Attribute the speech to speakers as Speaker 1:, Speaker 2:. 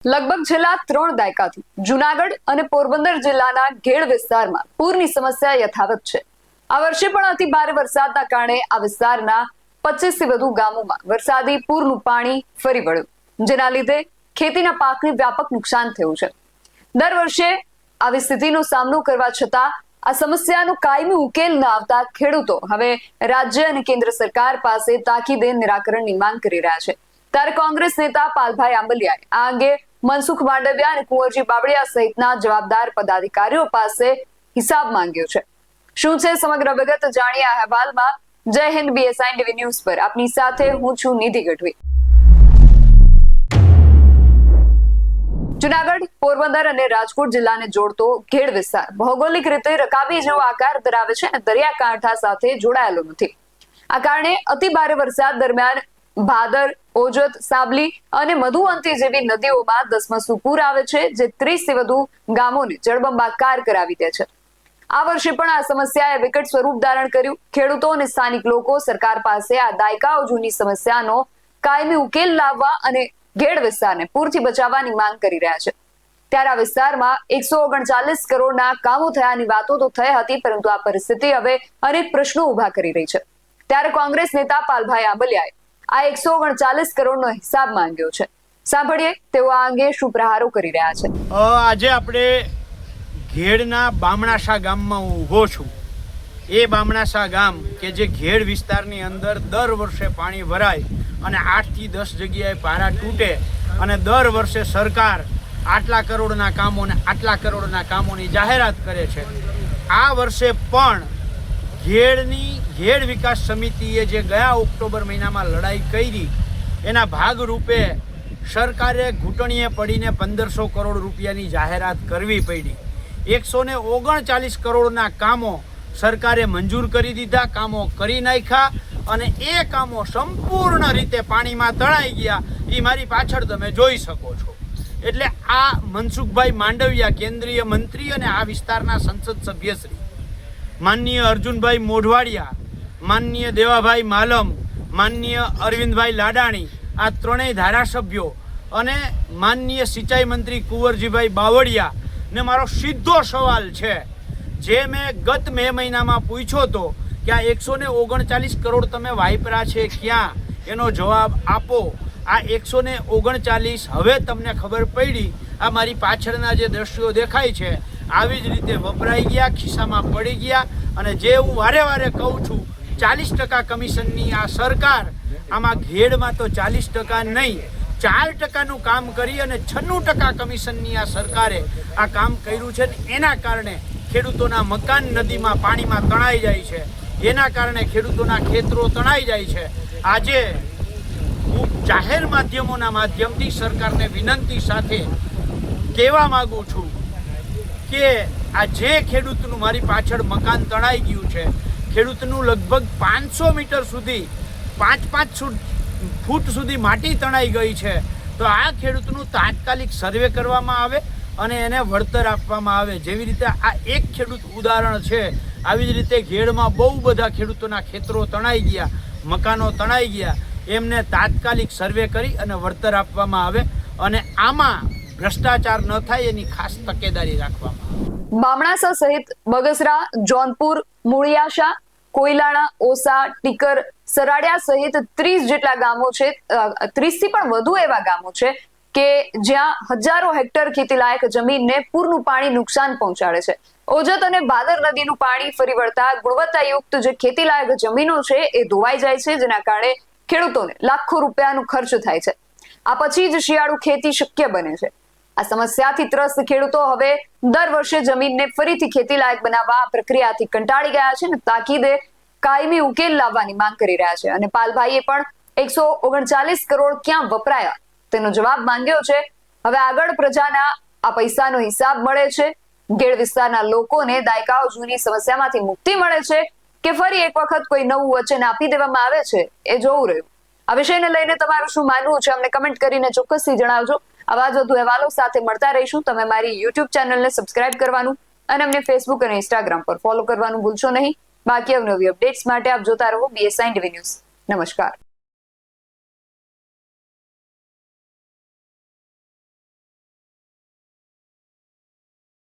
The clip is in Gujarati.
Speaker 1: લગભગ છેલ્લા 3 દાયકાથી જૂનાગઢ અને પોરબંદર જિલ્લાના ઘેડ વિસ્તારમાં પૂરની સમસ્યા યથાવત છે। આ વર્ષે પણ અતિ ભારે વરસાદના કારણે આ વિસ્તારના 25 થી વધુ ગામોમાં વરસાદી પૂરનું પાણી ફરી વળ્યું, જેના લીધે ખેતીના પાકને વ્યાપક નુકસાન થયું છે। દર વર્ષે આવી સ્થિતિનો સામનો કરવા છતાં આ સમસ્યાનો કાયમી ઉકેલ ન આવતા ખેડૂતો હવે રાજ્ય અને કેન્દ્ર સરકાર પાસે તાકીદે નિરાકરણની માંગ કરી રહ્યા છે। ત્યારે કોંગ્રેસ નેતા પાલભાઈ આંબલિયાએ આ અંગે મનસુખ માંડવિયા અને કુંવરજી બાવળિયા સહિતના જવાબદાર પદાધિકારીઓ પાસે હિસાબ માંગ્યો છે। શું છે સમગ્ર વિગત જાણીએ આ અહેવાલમાં। જય હિન્દ BSI TV ન્યૂઝ પર આપની સાથે હું છું નિધિ ગઢવી। જૂનાગઢ, પોરબંદર અને રાજકોટ જિલ્લાને જોડતો ઘેડ વિસ્તાર ભૌગોલિક રીતે રકાબી જેવો આકાર ધરાવે છે અને દરિયાકાંઠા સાથે જોડાયેલો નથી। આ કારણે અતિ ભારે વરસાદ દરમિયાન ભાદર, ઓજત, સાબલી અને મધુવંતી જેવી નદીઓમાં ધસમસતું પૂર આવે છે, જે 30 થી વધુ ગામોને જળબંબાકાર કરાવી દે છે। આ વર્ષે પણ આ સમસ્યાએ વિકટ સ્વરૂપ ધારણ કર્યું। ખેડૂતો અને સ્થાનિક લોકો સરકાર પાસે આ દાયકાઓ જૂની સમસ્યાનો કાયમી ઉકેલ લાવવા અને ઘેડ વિસ્તારને પૂરથી બચાવવાની માંગ કરી રહ્યા છે। ત્યારે આ વિસ્તારમાં 139 કરોડના કામો થયાની વાતો તો થઈ હતી, પરંતુ આ પરિસ્થિતિ હવે અનેક પ્રશ્નો ઉભા કરી રહી છે। ત્યારે કોંગ્રેસ નેતા પાલભાઈ આંબલિયાએ આ 139 કરોડનો હિસાબ માંગ્યો છે। સાંભળીએ તેઓ આ અંગે શું પ્રહારો કરી રહ્યા છે।
Speaker 2: આજે આપણે ઘેડના બામણાસા ગામમાં હું ઊભો છું। એ બામણાસા ગામ કે જે ઘેડ વિસ્તારની અંદર દર વર્ષે પાણી ભરાય અને 8 થી 10 જગ્યાએ પારા તૂટે અને દર વર્ષે સરકાર આટલા કરોડના કામો અને આટલા કરોડના કામોની જાહેરાત કરે છે। આ વર્ષે પણ ઘેડ વિકાસ સમિતિએ જે ગયા ઓક્ટોબર મહિનામાં લડાઈ કરી એના ભાગરૂપે સરકારે ઘૂંટણીએ પડીને 1500 કરોડ રૂપિયાની જાહેરાત કરવી પડી। 139 કરોડના કામો સરકારે મંજૂર કરી દીધા, કામો કરી નાખ્યા અને એ કામો સંપૂર્ણ રીતે પાણીમાં તણાઈ ગયા। એ મારી પાછળ તમે જોઈ શકો છો। એટલે આ મનસુખભાઈ માંડવિયા, કેન્દ્રીય મંત્રી અને આ વિસ્તારના સંસદ સભ્યશ્રી, માનનીય અર્જુનભાઈ મોઢવાડિયા, માનનીય દેવાભાઈ માલમ, માનનીય અરવિંદભાઈ લાડાણી, આ ત્રણેય ધારાસભ્યો અને માનનીય સિંચાઈ મંત્રી કુંવરજીભાઈ બાવળિયા ને મારો સીધો સવાલ છે, જે મેં ગત મે મહિનામાં પૂછ્યો હતો કે આ 139 કરોડ તમે વાપર્યા છે ક્યાં, એનો જવાબ આપો। આ 139 હવે તમને ખબર પડી। આ મારી પાછળના જે દ્રશ્યો દેખાય છે આવી જ રીતે વપરાઈ ગયા, ખિસ્સામાં પડી ગયા। અને જે હું વારે વારે કહું છું, 40% કમિશનની આ સરકાર, આમાં ઘેડમાં તો 40% નહીં 4%નું કામ કરી અને 96% કમિશનની આ સરકારે આ કામ કર્યું છે। એના કારણે ખેડૂતોના મકાન નદીમાં પાણીમાં તણાઈ જાય છે, એના કારણે ખેડૂતોના ખેતરો તણાઈ જાય છે। આજે હું જાહેર માધ્યમોના માધ્યમથી સરકારને વિનંતી સાથે કહેવા માગું છું કે આ જે ખેડૂતનું મારી પાછળ મકાન તણાઈ ગયું છે, ખેડૂતનું લગભગ 500 મીટર સુધી 5 ફૂટ સુધી માટી તણાઈ ગઈ છે, તો આ ખેડૂતનું તાત્કાલિક સર્વે કરવામાં આવે અને એને વળતર આપવામાં આવે। જેવી રીતે આ એક ખેડૂત ઉદાહરણ છે, આવી જ રીતે ઘેડમાં બહુ બધા ખેડૂતોના ખેતરો તણાઈ ગયા, મકાનો તણાઈ ગયા, એમને તાત્કાલિક સર્વે કરી અને વળતર આપવામાં આવે અને આમાં ભ્રષ્ટાચાર ન થાય એની ખાસ તકેદારી રાખવામાં આવે।
Speaker 1: બામણાસા સહિત બગસરા, જોનપુર, મૂળિયાશા, કોઈલાણા, ઓસા, ટીકર, સરાડિયા સહિત 30 જેટલા ગામો છે। 30 થી પણ વધુ એવા ગામો છે કે જ્યાં હજારો હેક્ટર ખેતીલાયક જમીનને પૂરનું પાણી નુકસાન પહોંચાડે છે। ઓજત અને ભાદર નદીનું પાણી ફરી વળતા ગુણવત્તાયુક્ત જે ખેતીલાયક જમીનો છે એ ધોવાઈ જાય છે, જેના કારણે ખેડૂતોને લાખો રૂપિયાનો ખર્ચ થાય છે। આ પછી જ શિયાળુ ખેતી શક્ય બને છે। આ સમસ્યાથી ત્રસ્ત ખેડૂતો હવે દર વર્ષે જમીનને ફરીથી ખેતીલાયક બનાવવા આ પ્રક્રિયાથી કંટાળી ગયા છે અને તાકીદે કાયમી ઉકેલ લાવવાની માંગ કરી રહ્યા છે। અને પાલભાઈએ પણ 139 કરોડ ક્યાં વપરાયા તેનો જવાબ માંગ્યો છે। હવે આગળ પ્રજાના આ પૈસાનો હિસાબ મળે છે, ઘેડ વિસ્તારના લોકોને દાયકાઓ જૂની સમસ્યામાંથી મુક્તિ મળે છે કે ફરી એક વખત કોઈ નવું વચન આપી દેવામાં આવે છે, એ જોવું રહ્યું। આ વિષયને લઈને તમારું શું માનવું છે અમને કમેન્ટ કરીને ચોક્કસથી જણાવજો। આવા જ વધુ અહેવાલો સાથે મળતા રહીશું। તમે મારી YouTube ચેનલને સબસ્ક્રાઇબ કરવાનું અને અમને Facebook અને Instagram પર ફોલો કરવાનું ભૂલશો નહીં। બાકી અવનવી અપડેટ્સ માટે આપ જોતા રહો BSI TV ન્યૂઝ। નમસ્કાર।